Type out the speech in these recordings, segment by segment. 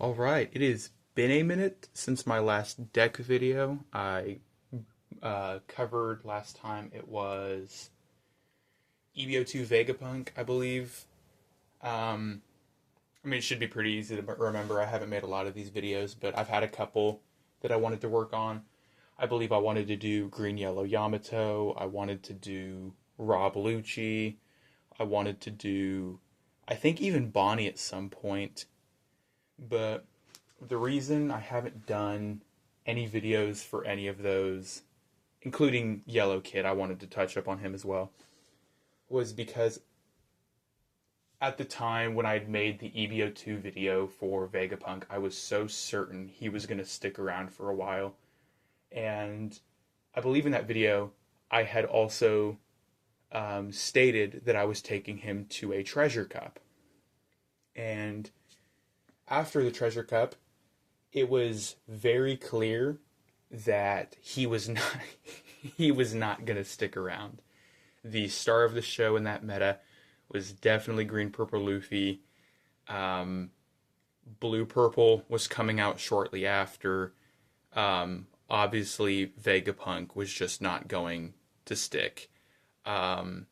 Alright, it has been a minute since my last deck video. I covered last time, it was EBO2 Vegapunk, I believe. It should be pretty easy to remember. I haven't made a lot of these videos, but I've had a couple that I wanted to work on. I believe I wanted to do Green Yellow Yamato. I wanted to do Rob Lucci. I wanted to do, I think, even Bonnie at some point. But the reason I haven't done any videos for any of those, including Yellow Kid, I wanted to touch up on him as well, was because at the time when I'd made the EBO2 video for Vegapunk, I was so certain he was going to stick around for a while. And I believe in that video, I had also stated that I was taking him to a treasure cup. And after the treasure cup, it was very clear that he was not going to stick around. The star of the show in that meta was definitely Green Purple Luffy. Blue Purple was coming out shortly after. Obviously, Vegapunk was just not going to stick. Vegapunk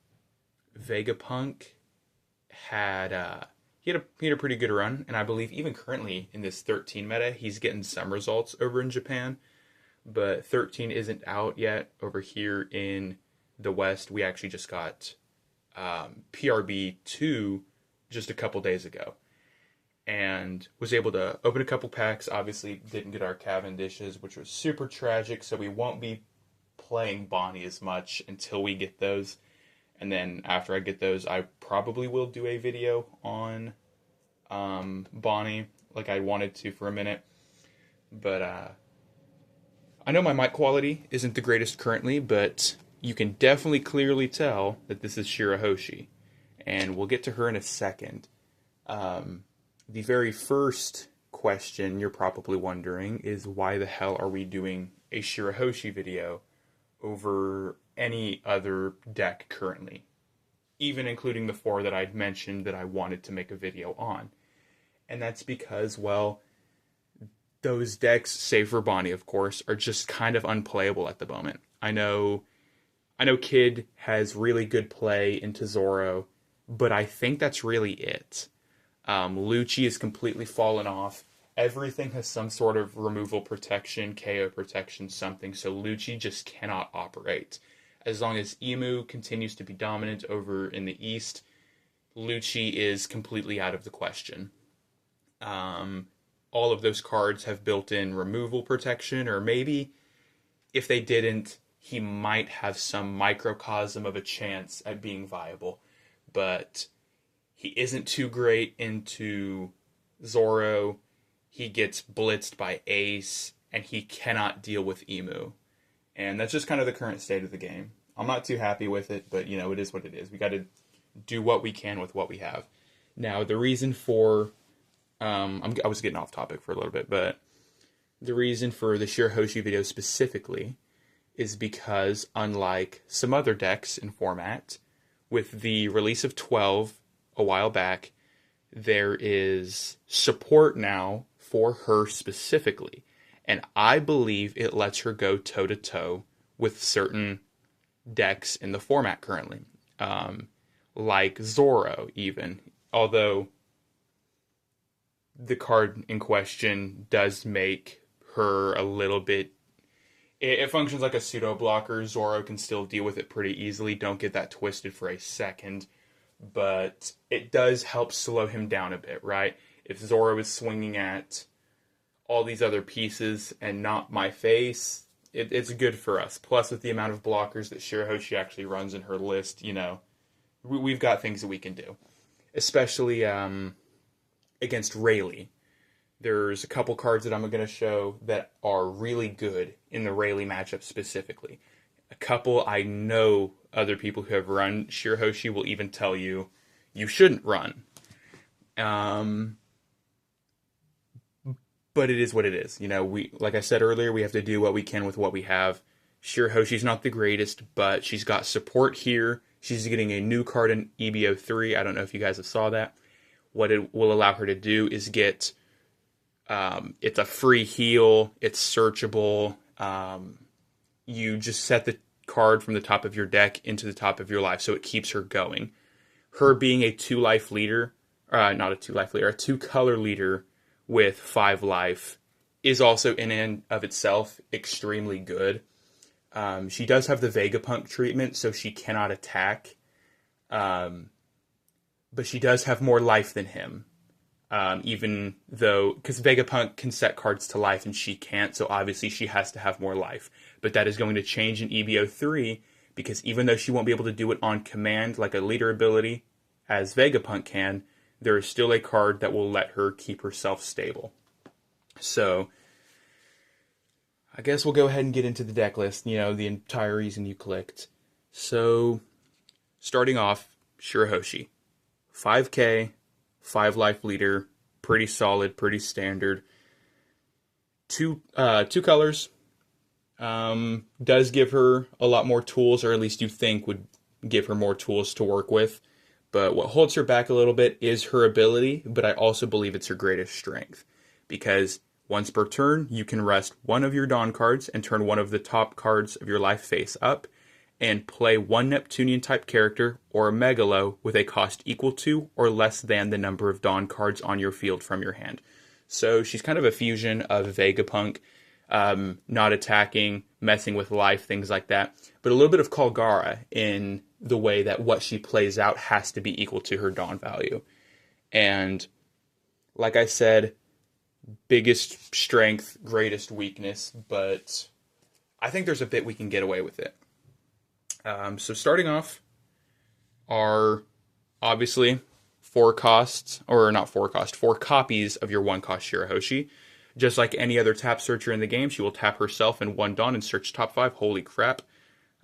had he had a pretty good run, and I believe even currently in this 13 meta, he's getting some results over in Japan. But 13 isn't out yet over here in the West. We actually just got PRB 2 just a couple days ago, and was able to open a couple packs. Obviously didn't get our Cavendishes, which was super tragic, so we won't be playing Bonnie as much until we get those. And then after I get those, I probably will do a video on Bonnie, like I wanted to for a minute. But I know my mic quality isn't the greatest currently, but you can definitely clearly tell that this is Shirahoshi. And we'll get to her in a second. The very first question you're probably wondering is, why the hell are we doing a Shirahoshi video over any other deck currently, even including the 4 that I'd mentioned that I wanted to make a video on? And that's because, well, those decks, save for Bonnie, of course, are just kind of unplayable at the moment. I know Kid has really good play into Zoro, but I think that's really it. Lucci is completely fallen off. Everything has some sort of removal protection, KO protection, something, so Lucci just cannot operate. As long as Emu continues to be dominant over in the East, Lucci is completely out of the question. All of those cards have built-in removal protection, or maybe, if they didn't, he might have some microcosm of a chance at being viable. But he isn't too great into Zoro. He gets blitzed by Ace, and he cannot deal with Emu. And that's just kind of the current state of the game. I'm not too happy with it, but, it is what it is. We got to do what we can with what we have. Now, the reason for... I was getting off topic for a little bit, but the reason for the Shirahoshi video specifically is because, unlike some other decks in format, with the release of 12 a while back, there is support now for her specifically. And I believe it lets her go toe-to-toe with certain decks in the format currently. Like Zoro, even. Although the card in question does make her a little bit... It functions like a pseudo-blocker. Zoro can still deal with it pretty easily. Don't get that twisted for a second. But it does help slow him down a bit, right? If Zoro is swinging at all these other pieces and not my face, it's good for us. Plus, with the amount of blockers that Shirahoshi actually runs in her list, we've got things that we can do. Especially against Rayleigh. There's a couple cards that I'm going to show that are really good in the Rayleigh matchup specifically. A couple I know other people who have run Shirahoshi will even tell you shouldn't run. But it is what it is. Like I said earlier, we have to do what we can with what we have. Shirahoshi's not the greatest, but she's got support here. She's getting a new card in EBO3. I don't know if you guys have saw that. What it will allow her to do is get It's a free heal. It's searchable. You just set the card from the top of your deck into the top of your life, so it keeps her going. Her being a 2-life leader, not a 2-life leader, a 2-color leader with 5 life is also in and of itself extremely good. She does have the Vegapunk treatment, so she cannot attack. But she does have more life than him. Even though, because Vegapunk can set cards to life and she can't, so obviously she has to have more life. But that is going to change in EBO3, because even though she won't be able to do it on command like a leader ability, as Vegapunk can, there is still a card that will let her keep herself stable. So, I guess we'll go ahead and get into the deck list, the entire reason you clicked. So, starting off, Shirahoshi. 5k, 5-life leader, pretty solid, pretty standard. Two colors. Does give her a lot more tools, or at least you think would give her more tools to work with. But what holds her back a little bit is her ability, but I also believe it's her greatest strength. Because once per turn, you can rest one of your Dawn cards and turn one of the top cards of your life face up, and play one Neptunian-type character or a Megalo with a cost equal to or less than the number of Dawn cards on your field from your hand. So she's kind of a fusion of Vegapunk, not attacking, messing with life, things like that, but a little bit of Kalgara in the way that what she plays out has to be equal to her Dawn value. And like I said, biggest strength, greatest weakness, but I think there's a bit we can get away with it. So starting off are obviously 4 copies of your 1-cost Shirahoshi. Just like any other tap searcher in the game, she will tap herself in 1 Dawn and search top 5. Holy crap.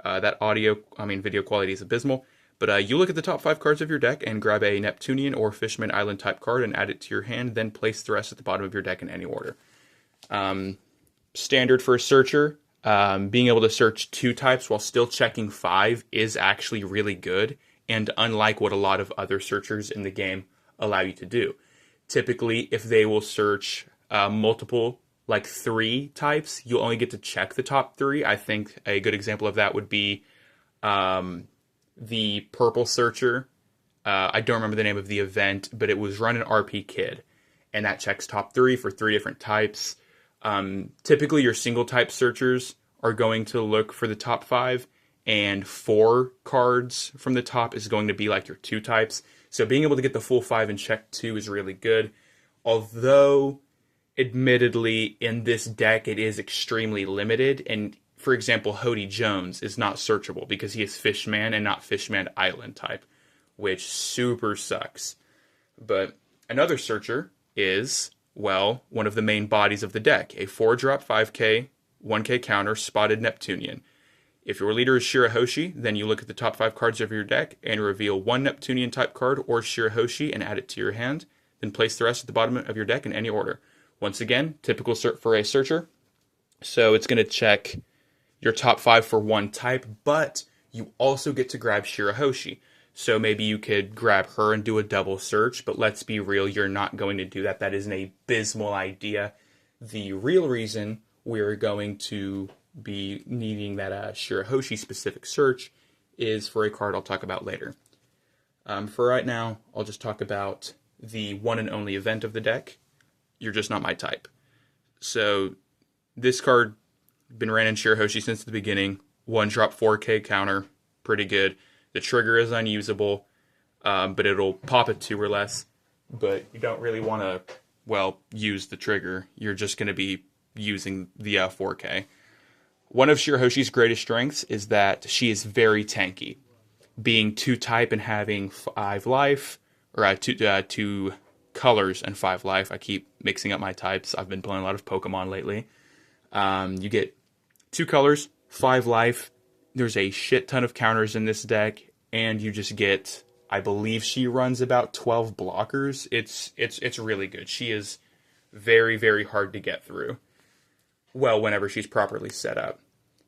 That video quality is abysmal. But you look at the top 5 cards of your deck and grab a Neptunian or Fishman Island type card and add it to your hand, then place the rest at the bottom of your deck in any order. Standard for a searcher. Being able to search 2 types while still checking 5 is actually really good, and unlike what a lot of other searchers in the game allow you to do. Typically, if they will search multiple, like 3 types, you'll only get to check the top 3. I think a good example of that would be the purple searcher. I don't remember the name of the event, but it was run in RP Kid, and that checks top 3 for 3 different types. Typically, your single type searchers are going to look for the top 5, and 4 cards from the top is going to be like your 2 types. So being able to get the full 5 and check 2 is really good. Although, admittedly, in this deck, it is extremely limited. And for example, Hody Jones is not searchable because he is Fishman and not Fishman Island type, which super sucks. But another searcher is, well, one of the main bodies of the deck, a 4-drop 5k, 1k counter, Spotted Neptunian. If your leader is Shirahoshi, then you look at the top 5 cards of your deck and reveal 1 Neptunian type card or Shirahoshi and add it to your hand, then place the rest at the bottom of your deck in any order. Once again, typical for a searcher. So it's going to check your top 5 for 1 type, but you also get to grab Shirahoshi. So maybe you could grab her and do a double search, but let's be real, you're not going to do that. That is an abysmal idea. The real reason we're going to be needing that Shirahoshi specific search is for a card I'll talk about later. For right now, I'll just talk about the one and only event of the deck. You're just not my type. So this card been ran in Shirahoshi since the beginning. 1-drop 4k counter, pretty good. The trigger is unusable, but it'll pop at 2 or less. But you don't really want to, use the trigger. You're just going to be using the 4k. One of Shirahoshi's greatest strengths is that she is very tanky. Being 2 type and having 5 life, or 2 colors and 5 life. I keep mixing up my types. I've been playing a lot of Pokemon lately. You get 2 colors, 5 life. There's a shit ton of counters in this deck, and you just get, I believe she runs about 12 blockers. It's really good. She is very, very hard to get through. Well, whenever she's properly set up.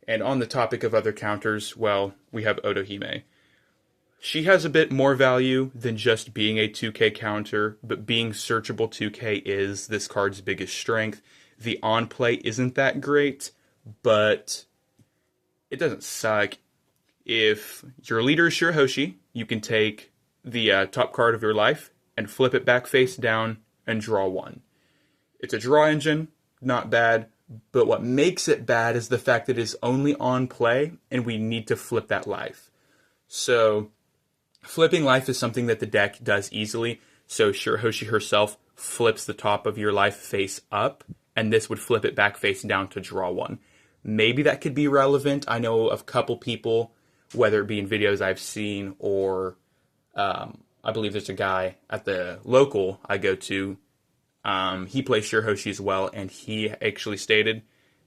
And on the topic of other counters, we have Otohime. She has a bit more value than just being a 2K counter, but being searchable 2K is this card's biggest strength. The on-play isn't that great, but it doesn't suck. If your leader is Shirahoshi, you can take the top card of your life and flip it back face down and draw one. It's a draw engine, not bad, but what makes it bad is the fact that it is only on play and we need to flip that life. So flipping life is something that the deck does easily. So Shirahoshi herself flips the top of your life face up, and this would flip it back face down to draw one. Maybe that could be relevant. I know of a couple people, whether it be in videos I've seen or I believe there's a guy at the local I go to. He plays Shirahoshi as well, and he actually stated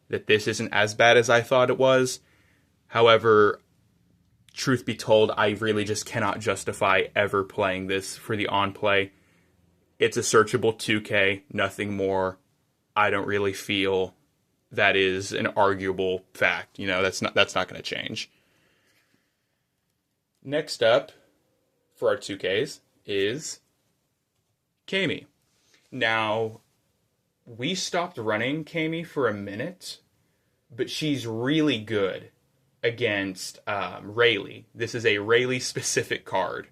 that this isn't as bad as I thought it was. However, truth be told, I really just cannot justify ever playing this for the on-play. It's a searchable 2K, nothing more. I don't really feel that is an arguable fact. You know, that's not going to change. Next up for our 2Ks is Kami. Now, we stopped running Kami for a minute, but she's really good against Rayleigh. This is a Rayleigh-specific card.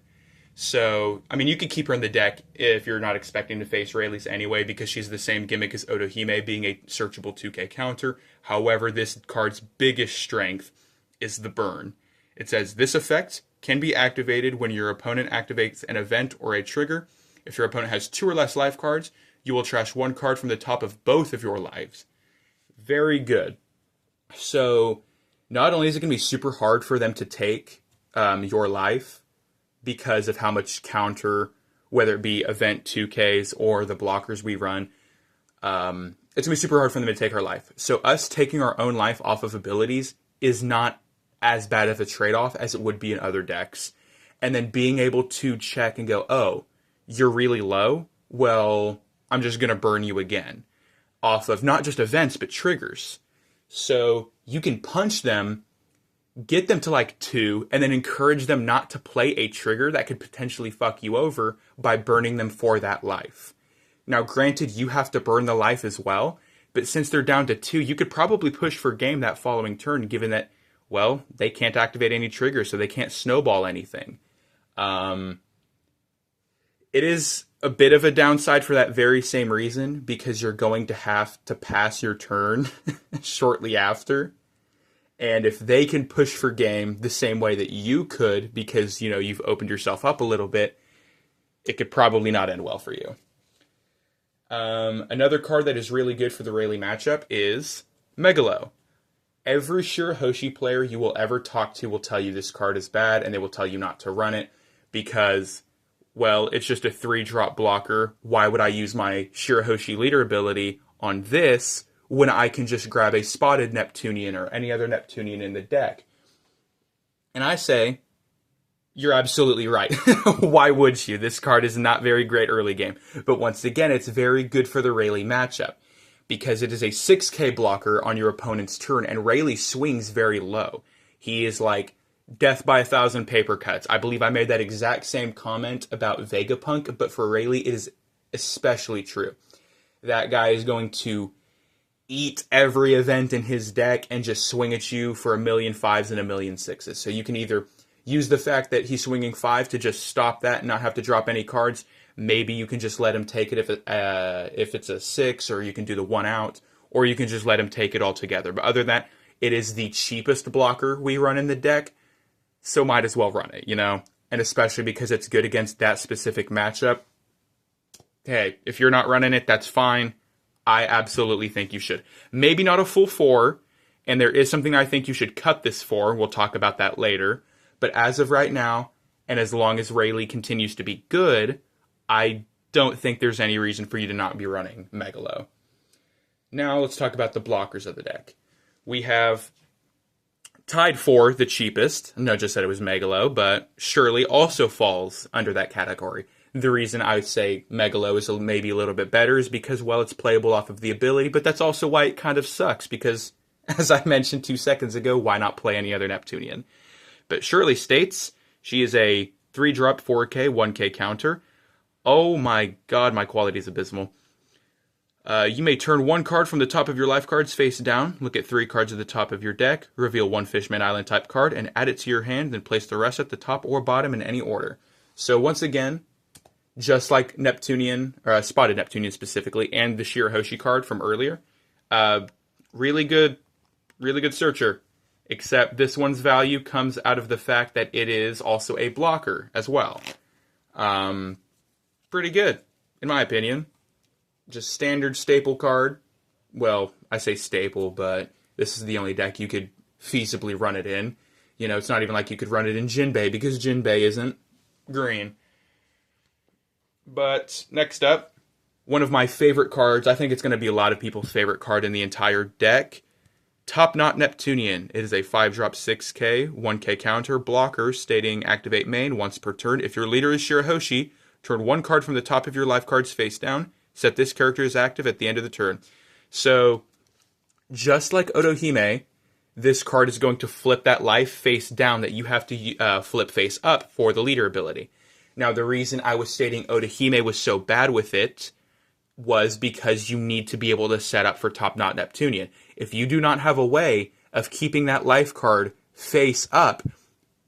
So, I mean, you could keep her in the deck if you're not expecting to face Rayleigh's anyway, because she's the same gimmick as Otohime, being a searchable 2K counter. However, this card's biggest strength is the burn. It says, this effect can be activated when your opponent activates an event or a trigger. If your opponent has 2 or less life cards, you will trash 1 card from the top of both of your lives. Very good. So, not only is it going to be super hard for them to take your life, because of how much counter, whether it be event 2Ks or the blockers we run, it's going to be super hard for them to take our life. So us taking our own life off of abilities is not as bad of a trade-off as it would be in other decks. And then being able to check and go, oh, you're really low? Well, I'm just going to burn you again. Off of not just events, but triggers. So you can punch them, get them to like 2, and then encourage them not to play a trigger that could potentially fuck you over by burning them for that life. Now, granted, you have to burn the life as well, but since they're down to 2, you could probably push for game that following turn, given that, well, they can't activate any triggers, so they can't snowball anything. It is a bit of a downside for that very same reason, because you're going to have to pass your turn shortly after. And if they can push for game the same way that you could, because, you know, you've opened yourself up a little bit, it could probably not end well for you. Another card that is really good for the Rayleigh matchup is Megalo. Every Shirahoshi player you will ever talk to will tell you this card is bad, and they will tell you not to run it because, well, it's just a 3-drop blocker. Why would I use my Shirahoshi leader ability on this when I can just grab a spotted Neptunian or any other Neptunian in the deck? And I say, you're absolutely right. Why would you? This card is not very great early game. But once again, it's very good for the Rayleigh matchup, because it is a 6k blocker on your opponent's turn, and Rayleigh swings very low. He is like death by 1,000 paper cuts. I believe I made that exact same comment about Vegapunk, but for Rayleigh, it is especially true. That guy is going to eat every event in his deck and just swing at you for 1,000,000 5s and 1,000,000 6s. So you can either use the fact that he's swinging 5 to just stop that and not have to drop any cards. Maybe you can just let him take it if it's a 6, or you can do the 1 out, or you can just let him take it altogether. But other than that, it is the cheapest blocker we run in the deck, so might as well run it, you know? And especially because it's good against that specific matchup. Hey, if you're not running it, that's fine. I absolutely think you should. Maybe not a full 4, and there is something I think you should cut this for. We'll talk about that later. But as of right now, and as long as Rayleigh continues to be good, I don't think there's any reason for you to not be running Megalo. Now let's talk about the blockers of the deck. We have tied for the cheapest. No, just said it was Megalo, but Shirley also falls under that category. The reason I would say Megalo is maybe a little bit better is because, well, it's playable off of the ability, but that's also why it kind of sucks, because, as I mentioned 2 seconds ago, why not play any other Neptunian? But Shirley states, She is a 3-drop 4K, 1K counter. Oh my god, my quality is abysmal. You may turn one card from the top of your life cards face down, look at 3 cards at the top of your deck, reveal one Fishman Island type card, and add it to your hand, then place the rest at the top or bottom in any order. So once again, just like Neptunian, or Spotted Neptunian specifically, and the Shirahoshi card from earlier, really good searcher. Except this one's value comes out of the fact that it is also a blocker as well. Pretty good, in my opinion. Just standard staple card. Well, I say staple, but this is the only deck you could feasibly run it in. You know, it's not even like you could run it in Jinbei, because Jinbei isn't green. But next up, one of my favorite cards. I think it's going to be a lot of people's favorite card in the entire deck. Top Knot Neptunian. It is a 5-drop 6K, 1K counter blocker stating activate main once per turn. If your leader is Shirahoshi, turn one card from the top of your life cards face down. Set this character as active at the end of the turn. So, just like Otohime, this card is going to flip that life face down that you have to flip face up for the leader ability. Now, the reason I was stating Otohime was so bad with it was because you need to be able to set up for Top Knot Neptunian. If you do not have a way of keeping that life card face up,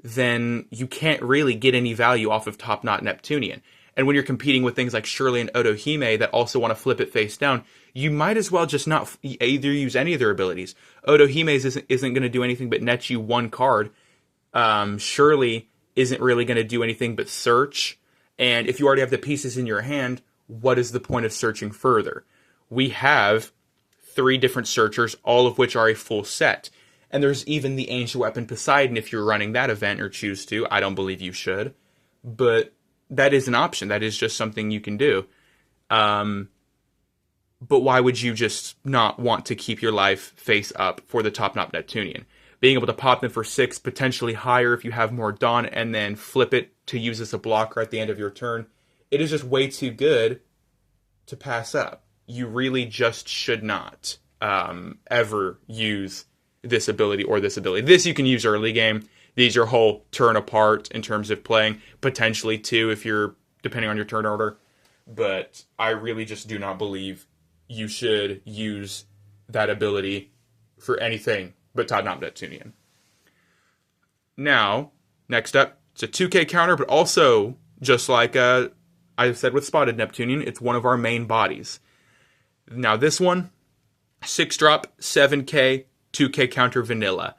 then you can't really get any value off of Top Knot Neptunian. And when you're competing with things like Shirley and Otohime that also want to flip it face down, you might as well just not either use any of their abilities. Otohime's isn't going to do anything but net you one card. Shirley isn't really going to do anything but search. And if you already have the pieces in your hand, what is the point of searching further? We have 3 different searchers, all of which are a full set. And there's even the Ancient Weapon Poseidon if you're running that event or choose to. I don't believe you should. But that is an option. That is just something you can do. But why would you just not want to keep your life face up for the Top Knot Neptunian? Being able to pop them for 6, potentially higher if you have more Dawn, and then flip it to use as a blocker at the end of your turn. It is just way too good to pass up. You really just should not ever use this ability or this ability. This you can use early game. These are whole turn apart in terms of playing. Potentially 2 if you're, depending on your turn order. But I really just do not believe you should use that ability for anything but Top Knot Neptunian. Now, next up, it's a 2K counter, but also, just like I said with Spotted Neptunian, it's one of our main bodies. Now this one, 6-drop, 7K, 2K counter vanilla.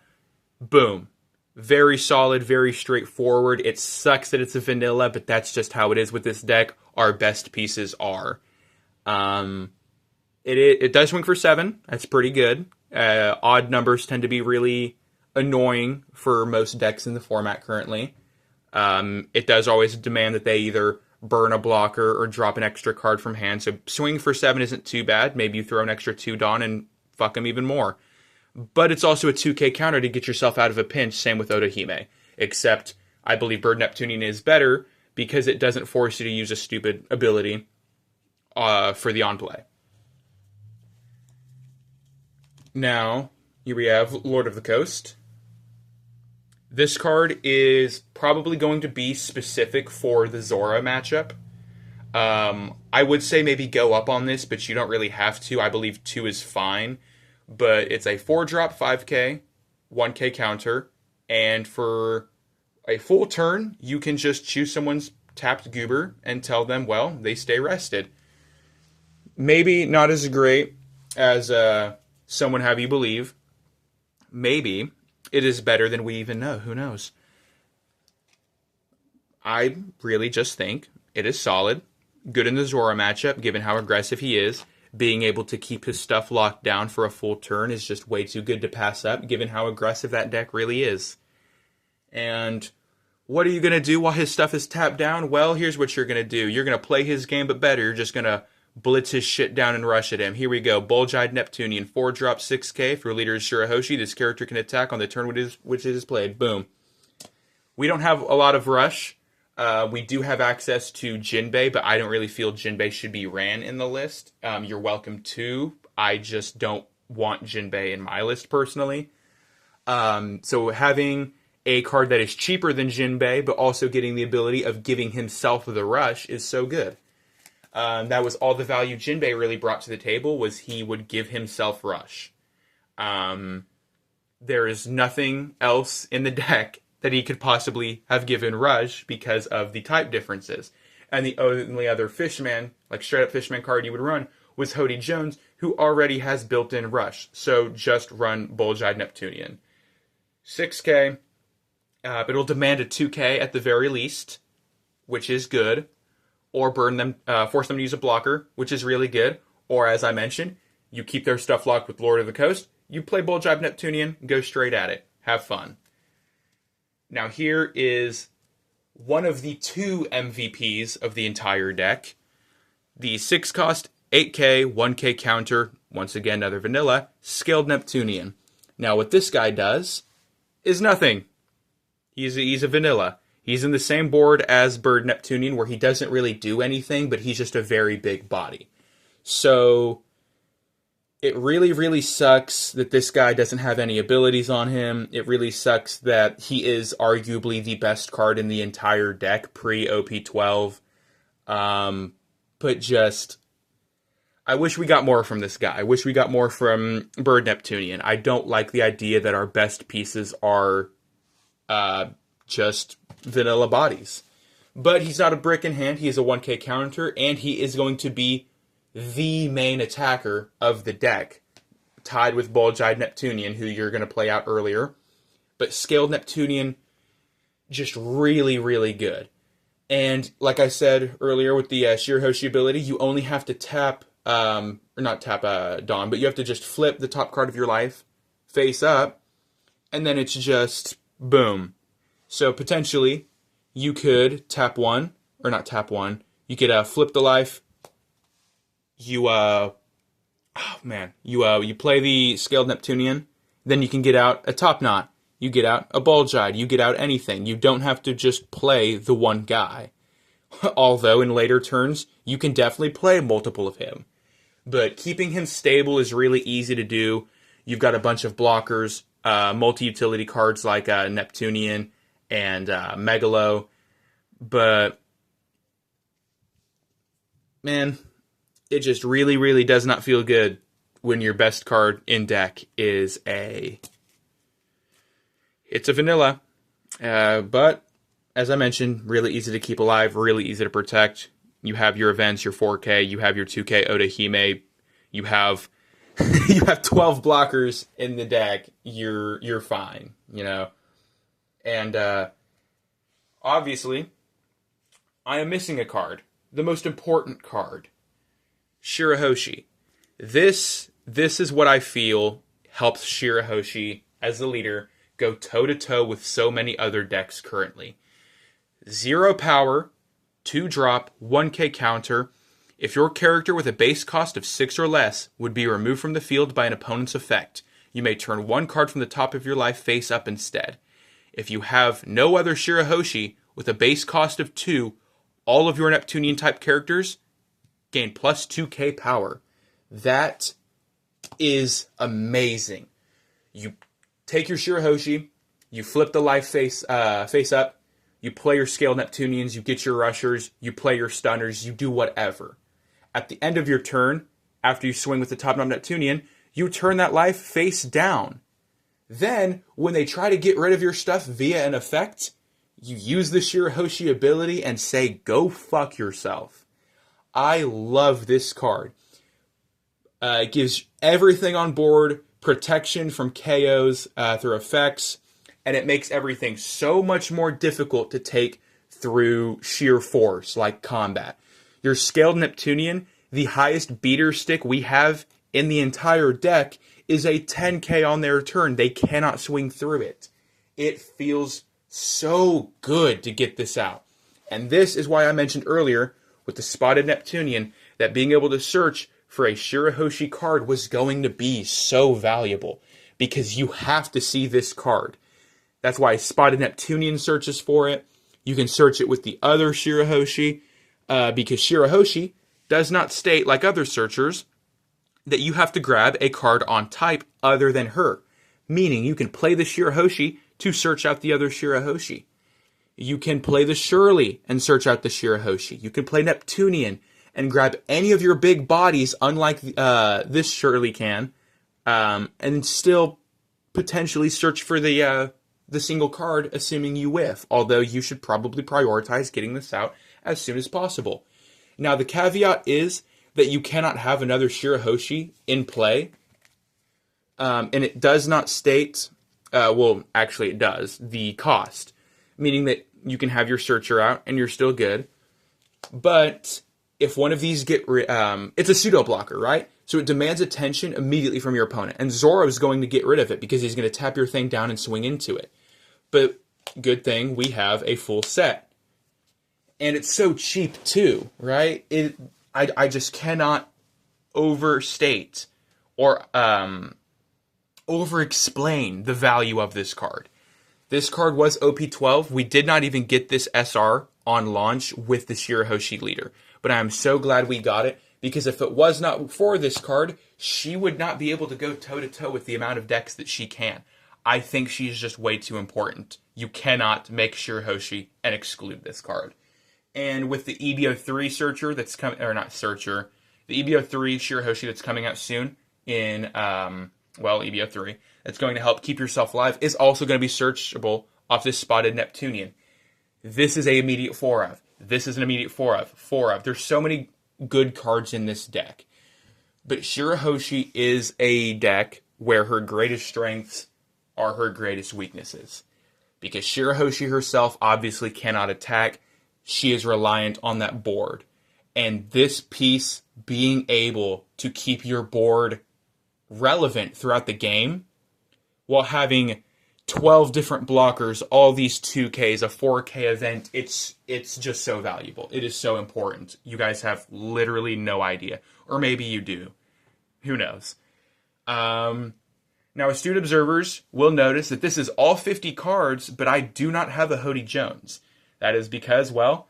Boom. Very solid, very straightforward. It sucks that it's a vanilla, but that's just how it is with this deck. Our best pieces are. It does swing for 7. That's pretty good. Odd numbers tend to be really annoying for most decks in the format currently. It does always demand that they either burn a blocker or drop an extra card from hand. So swing for 7 isn't too bad. Maybe you throw an extra 2 Dawn and fuck them even more. But it's also a 2K counter to get yourself out of a pinch, same with Otohime. Except, I believe Bird Neptunian is better because it doesn't force you to use a stupid ability for the on-play. Now, here we have Lord of the Coast. This card is probably going to be specific for the Zora matchup. I would say maybe go up on this, but you don't really have to. I believe 2 is fine. But it's a 4-drop 5K, 1K counter, and for a full turn, you can just choose someone's tapped goober and tell them, well, they stay rested. Maybe not as great as some would have you believe. Maybe it is better than we even know. Who knows? I really just think it is solid. Good in the Zora matchup, given how aggressive he is. Being able to keep his stuff locked down for a full turn is just way too good to pass up, given how aggressive that deck really is. And what are you going to do while his stuff is tapped down? Well, here's what you're going to do. You're going to play his game, but better. You're just going to blitz his shit down and rush at him. Here we go. Bulge-Eyed Neptunian, 4-drop 6K. For leader is Shirahoshi, this character can attack on the turn which it is played. Boom. We don't have a lot of rush. We do have access to Jinbei, but I don't really feel Jinbei should be ran in the list. You're welcome to. I just don't want Jinbei in my list personally. So having a card that is cheaper than Jinbei, but also getting the ability of giving himself the rush is so good. That was all the value Jinbei really brought to the table, was he would give himself rush. There is nothing else in the deck that he could possibly have given rush because of the type differences. And the only other Fishman, like straight up Fishman card you would run was Hody Jones, who already has built-in rush. So just run Bulge-Eyed Neptunian. 6k, but it'll demand a 2k at the very least, which is good. Or burn them, force them to use a blocker, which is really good. Or as I mentioned, you keep their stuff locked with Lord of the Coast. You play Bulge-Eyed Neptunian, go straight at it. Have fun. Now here is one of the 2 MVPs of the entire deck. The 6 cost, 8k, 1k counter, once again another vanilla, Scaled Neptunian. Now what this guy does is nothing. He's a vanilla. He's in the same board as Bird Neptunian, where he doesn't really do anything, but he's just a very big body. So it really, really sucks that this guy doesn't have any abilities on him. It really sucks that he is arguably the best card in the entire deck, pre-OP12. But just, I wish we got more from this guy. I wish we got more from Bird Neptunian. I don't like the idea that our best pieces are just vanilla bodies. But he's not a brick in hand. He is a 1k counter, and he is going to be the main attacker of the deck, tied with Bulge-Eyed Neptunian, who you're going to play out earlier. But Scaled Neptunian, just really, really good. And like I said earlier with the Shirahoshi ability, you only have to tap, or not tap Dawn, but you have to just flip the top card of your life face up, and then it's just boom. So potentially, you could tap one, or not tap one, you could flip the life. You play the Scaled Neptunian, then you can get out a Top Knot, you get out a Bulge-Eyed, you get out anything. You don't have to just play the one guy. Although in later turns, you can definitely play multiple of him. But keeping him stable is really easy to do. You've got a bunch of blockers, multi-utility cards like Neptunian and Megalo. But, man, it just really, really does not feel good when your best card in deck is it's a vanilla. But, as I mentioned, really easy to keep alive, really easy to protect. You have your events, your 4K, you have your 2K Oda Hime, you have you have 12 blockers in the deck, you're fine, you know. And obviously, I am missing a card. The most important card. Shirahoshi. This is what I feel helps Shirahoshi, as the leader, go toe-to-toe with so many other decks currently. 0 power, 2 drop, 1k counter. If your character with a base cost of 6 or less would be removed from the field by an opponent's effect, you may turn 1 card from the top of your life face up instead. If you have no other Shirahoshi with a base cost of 2, all of your Neptunian type characters gain plus 2k power. That is amazing. You take your Shirahoshi, you flip the life face up, you play your Scaled Neptunians, you get your rushers, you play your stunners, you do whatever. At the end of your turn, after you swing with the Top Knot Neptunian, you turn that life face down. Then, when they try to get rid of your stuff via an effect, you use the Shirahoshi ability and say, go fuck yourself. I love this card. It gives everything on board, protection from KOs through effects, and it makes everything so much more difficult to take through sheer force, like combat. Your Scaled Neptunian, the highest beater stick we have in the entire deck, is a 10k on their turn. They cannot swing through it. It feels so good to get this out. And this is why I mentioned earlier, with the Spotted Neptunian, that being able to search for a Shirahoshi card was going to be so valuable. Because you have to see this card. That's why Spotted Neptunian searches for it. You can search it with the other Shirahoshi, because Shirahoshi does not state, like other searchers, that you have to grab a card on type other than her. Meaning you can play the Shirahoshi to search out the other Shirahoshi. You can play the Shirley and search out the Shirahoshi. You can play Neptunian and grab any of your big bodies, unlike this Shirley can, and still potentially search for the single card, assuming you whiff. Although you should probably prioritize getting this out as soon as possible. Now, the caveat is that you cannot have another Shirahoshi in play, and it does not state, well, actually it does, the cost, meaning that you can have your searcher out and you're still good, but if one of these it's a pseudo blocker, right? So it demands attention immediately from your opponent, and Zoro's going to get rid of it because he's going to tap your thing down and swing into it. But good thing we have a full set. And it's so cheap too, right? I just cannot overstate or over-explain the value of this card. This card was OP12. We did not even get this SR on launch with the Shirahoshi leader. But I am so glad we got it, because if it was not for this card, she would not be able to go toe-to-toe with the amount of decks that she can. I think she's just way too important. You cannot make Shirahoshi and exclude this card. And with the EBO3 searcher that's coming, or not searcher, the EBO3 Shirahoshi that's coming out soon in, EBO3, that's going to help keep yourself alive, is also going to be searchable off this spotted Neptunian. This is an immediate 4 of. This is an immediate 4 of. 4 of. There's so many good cards in this deck. But Shirahoshi is a deck where her greatest strengths are her greatest weaknesses. Because Shirahoshi herself obviously cannot attack. She is reliant on that board. And this piece being able to keep your board relevant throughout the game while having 12 different blockers, all these 2Ks, a 4K event, it's just so valuable. It is so important. You guys have literally no idea. Or maybe you do. Who knows? Now, astute observers will notice that this is all 50 cards, but I do not have a Hody Jones. That is because, well,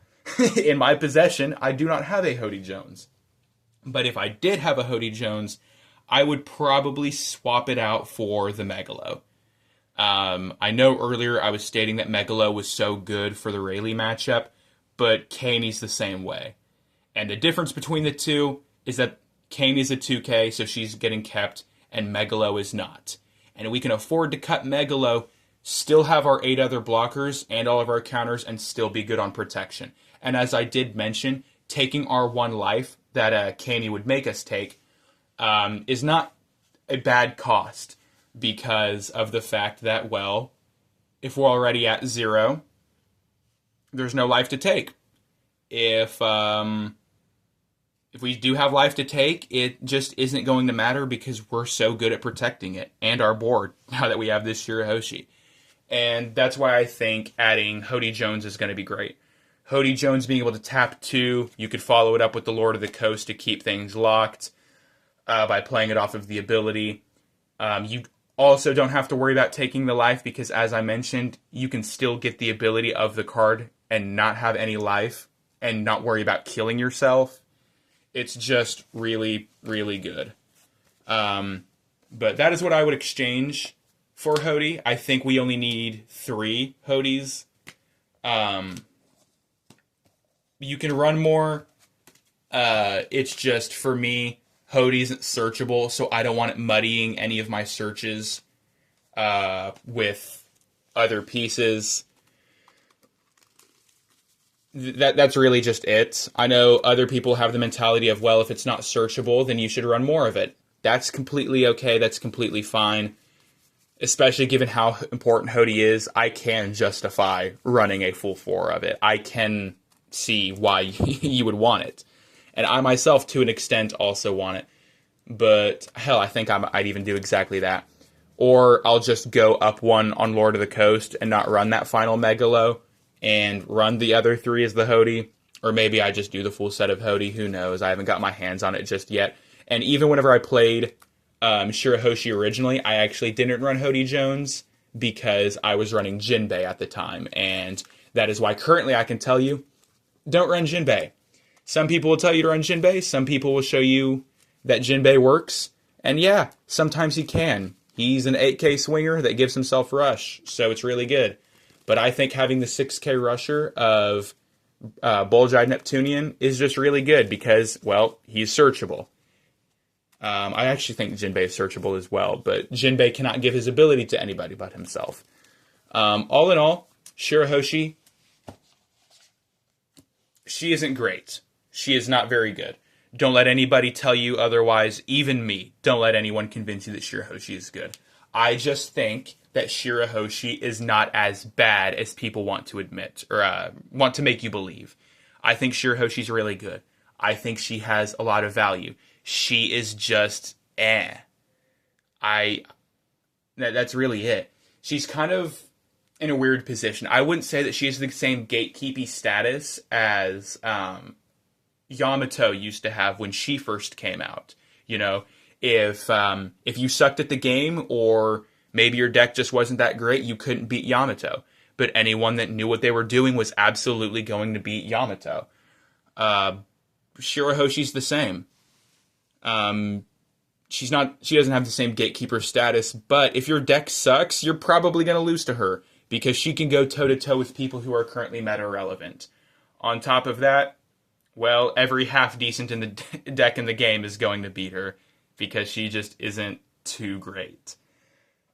in my possession, I do not have a Hody Jones. But if I did have a Hody Jones, I would probably swap it out for the Megalo. I know earlier I was stating that Megalo was so good for the Rayleigh matchup, but Kamey's the same way. And the difference between the two is that Kamey's a 2K, so she's getting kept, and Megalo is not. And we can afford to cut Megalo, still have our 8 other blockers and all of our counters, and still be good on protection. And as I did mention, taking our 1 life that Kamey would make us take is not a bad cost, because of the fact that, well, if we're already at 0, there's no life to take. If we do have life to take, it just isn't going to matter because we're so good at protecting it and our board now that we have this Shirahoshi. And that's why I think adding Hody Jones is going to be great. Hody Jones being able to tap 2, you could follow it up with the Lord of the Coast to keep things locked by playing it off of the ability. You also don't have to worry about taking the life because, as I mentioned, you can still get the ability of the card and not have any life and not worry about killing yourself. It's just really, really good. But that is what I would exchange for Hody. I think we only need 3 Hodys. You can run more. It's just, for me, Hody isn't searchable, so I don't want it muddying any of my searches with other pieces. That's really just it. I know other people have the mentality of, well, if it's not searchable, then you should run more of it. That's completely okay. That's completely fine. Especially given how important Hody is, I can justify running a full 4 of it. I can see why you would want it. And I myself, to an extent, also want it. But, hell, I think I'd even do exactly that. Or I'll just go up 1 on Lord of the Coast and not run that final Megalo and run the other 3 as the Hody. Or maybe I just do the full set of Hody. Who knows? I haven't got my hands on it just yet. And even whenever I played Shirahoshi originally, I actually didn't run Hody Jones because I was running Jinbei at the time. And that is why currently I can tell you, don't run Jinbei. Some people will tell you to run Jinbei. Some people will show you that Jinbei works. And yeah, sometimes he can. He's an 8K swinger that gives himself rush, so it's really good. But I think having the 6K rusher of Bulge-Eyed Neptunian is just really good because, well, he's searchable. I actually think Jinbei is searchable as well, but Jinbei cannot give his ability to anybody but himself. All in all, Shirahoshi, she isn't great. She is not very good. Don't let anybody tell you otherwise, even me. Don't let anyone convince you that Shirahoshi is good. I just think that Shirahoshi is not as bad as people want to admit, or want to make you believe. I think Shirahoshi's really good. I think she has a lot of value. She is just, that's really it. She's kind of in a weird position. I wouldn't say that she has the same gatekeepy status as Yamato used to have when she first came out. You know, if you sucked at the game, or maybe your deck just wasn't that great, you couldn't beat Yamato. But anyone that knew what they were doing was absolutely going to beat Yamato. Shirahoshi's the same. She doesn't have the same gatekeeper status, but if your deck sucks, you're probably going to lose to her, because she can go toe-to-toe with people who are currently meta relevant. On top of that, well, every half-decent in the deck in the game is going to beat her, because she just isn't too great.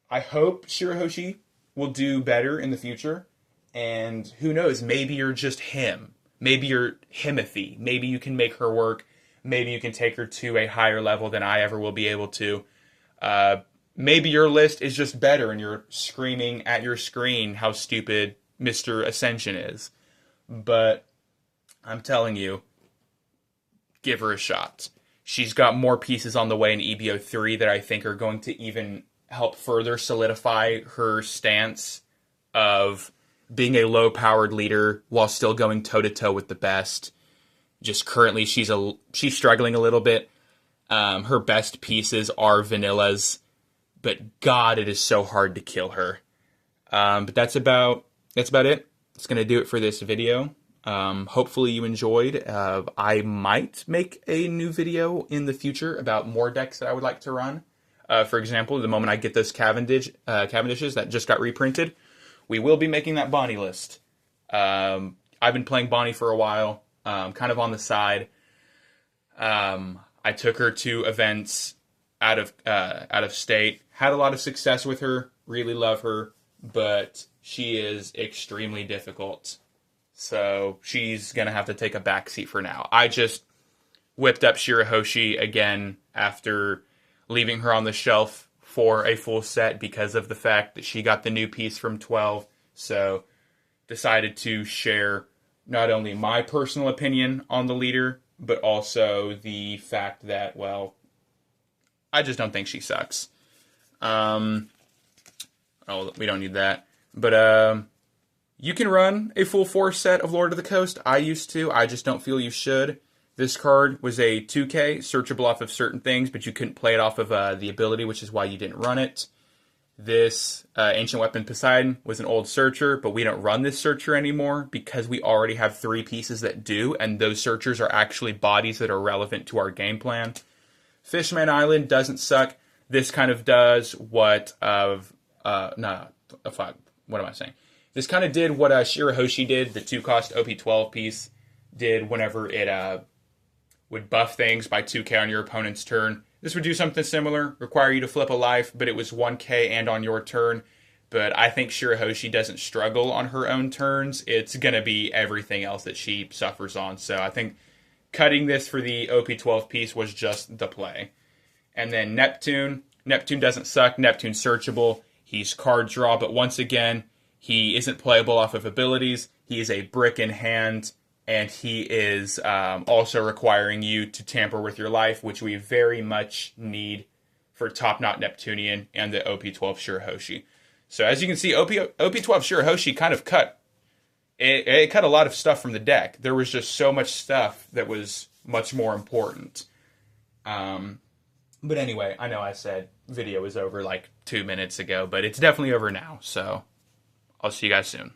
I hope Shirahoshi will do better in the future, and who knows, maybe you're just him. Maybe you're Himothy. Maybe you can make her work. Maybe you can take her to a higher level than I ever will be able to. Maybe your list is just better and you're screaming at your screen how stupid Mr. Ascension is. But I'm telling you, give her a shot. She's got more pieces on the way in EBO 3 that I think are going to even help further solidify her stance of being a low-powered leader while still going toe-to-toe with the best. Just currently, she's struggling a little bit. Her best pieces are Vanilla's, but God, it is so hard to kill her. But that's about it. It's gonna do it for this video. Hopefully you enjoyed. I might make a new video in the future about more decks that I would like to run. For example, the moment I get those Cavendishes that just got reprinted, we will be making that Bonnie list. I've been playing Bonnie for a while. Kind of on the side. I took her to events out of state. Had a lot of success with her. Really love her, but she is extremely difficult. So she's gonna have to take a backseat for now. I just whipped up Shirahoshi again after leaving her on the shelf for a full set because of the fact that she got the new piece from 12. So decided to share not only my personal opinion on the leader, but also the fact that, well, I just don't think she sucks. Oh, we don't need that. But you can run a full 4 set of Lord of the Coast. I used to. I just don't feel you should. This card was a 2K, searchable off of certain things, but you couldn't play it off of the ability, which is why you didn't run it. This Ancient Weapon Poseidon was an old searcher, but we don't run this searcher anymore because we already have 3 pieces that do, and those searchers are actually bodies that are relevant to our game plan. Fishman Island doesn't suck. This kind of does what what am I saying? This kind of did what Shirahoshi did, the 2-cost OP12 piece, did whenever it would buff things by 2k on your opponent's turn. This would do something similar, require you to flip a life, but it was 1k and on your turn. But I think Shirahoshi doesn't struggle on her own turns. It's going to be everything else that she suffers on. So I think cutting this for the OP12 piece was just the play. And then Neptune. Neptune doesn't suck. Neptune's searchable. He's card draw, but once again, he isn't playable off of abilities. He is a brick in hand. And he is also requiring you to tamper with your life, which we very much need for Top Knot Neptunian and the OP12 Shirahoshi. So as you can see, OP12 Shirahoshi kind of cut a lot of stuff from the deck. There was just so much stuff that was much more important. But anyway, I know I said video was over like 2 minutes ago, but it's definitely over now. So I'll see you guys soon.